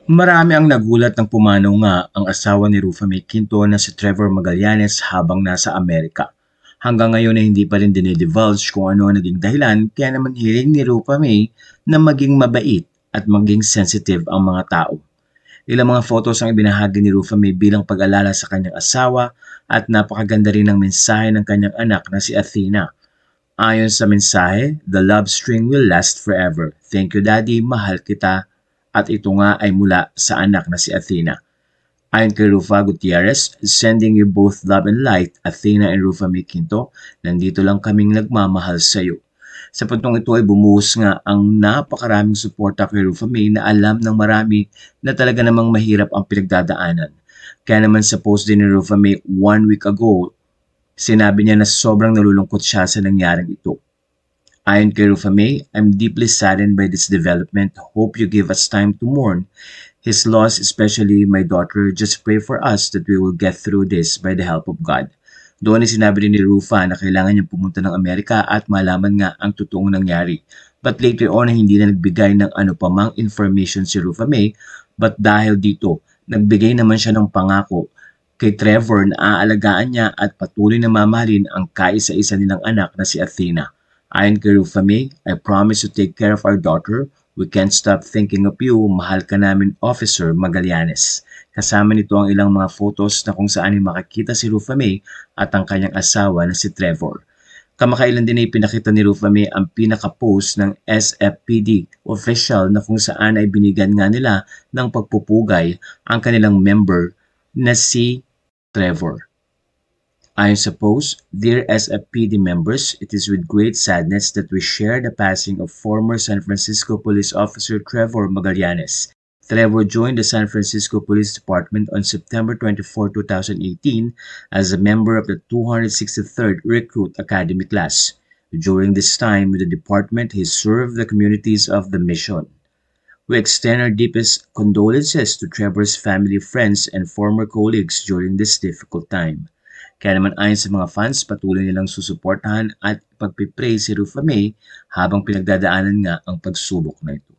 Marami ang nagulat nang pumanaw nga ang asawa ni Rufa May Quinto na si Trevor Magallanes habang nasa Amerika. Hanggang ngayon ay hindi pa rin dinidivulge kung ano ang naging dahilan, kaya naman hiling ni Rufa May na maging mabait at maging sensitive ang mga tao. Ilang mga photos ang ibinahagi ni Rufa May bilang pag-alala sa kanyang asawa at napakaganda rin ng mensahe ng kanyang anak na si Athena. Ayon sa mensahe, "The love string will last forever. Thank you daddy, mahal kita." At ito nga ay mula sa anak na si Athena. Ayon kay Rufa Gutierrez, "Sending you both love and light, Athena and Rufa May Quinto. Nandito lang kaming nagmamahal sa iyo." Sa puntong ito ay bumuhos nga ang napakaraming suporta kay Rufa May na alam ng marami na talaga namang mahirap ang pinagdadaanan. Kaya naman sa post din ni Rufa May 1 week ago, sinabi niya na sobrang nalulungkot siya sa nangyaring ito. Ayon kay Rufa May, "I'm deeply saddened by this development. Hope you give us time to mourn his loss, especially my daughter. Just pray for us that we will get through this by the help of God." Doon ay sinabi rin ni Rufa na kailangan niyang pumunta ng Amerika at malaman nga ang totoong nangyari. But later on ay hindi na nagbigay ng ano pa mang information si Rufa May, but dahil dito, nagbigay naman siya ng pangako kay Trevor na aalagaan niya at patuloy na mamahalin ang kaisa-isa nilang anak na si Athena. Ayon kay Rufa May, "I promise to take care of our daughter. We can't stop thinking of you. Mahal ka namin, Officer Magallanes." Kasama nito ang ilang mga photos na kung saan ay makikita si Rufa May at ang kanyang asawa na si Trevor. Kamakailan din ay pinakita ni Rufa May ang pinaka-post ng SFPD official na kung saan ay binigyan nga nila ng pagpupugay ang kanilang member na si Trevor. Ayon sa post, "Dear SFPD members, it is with great sadness that we share the passing of former San Francisco Police Officer Trevor Magallanes. Trevor joined the San Francisco Police Department on September 24, 2018 as a member of the 263rd Recruit Academy class. During this time with the department, he served the communities of the mission. We extend our deepest condolences to Trevor's family, friends, and former colleagues during this difficult time." Kaya naman ayon sa mga fans, patuloy nilang susuportahan at pagpipray si Rufa May habang pinagdadaanan nga ang pagsubok na ito.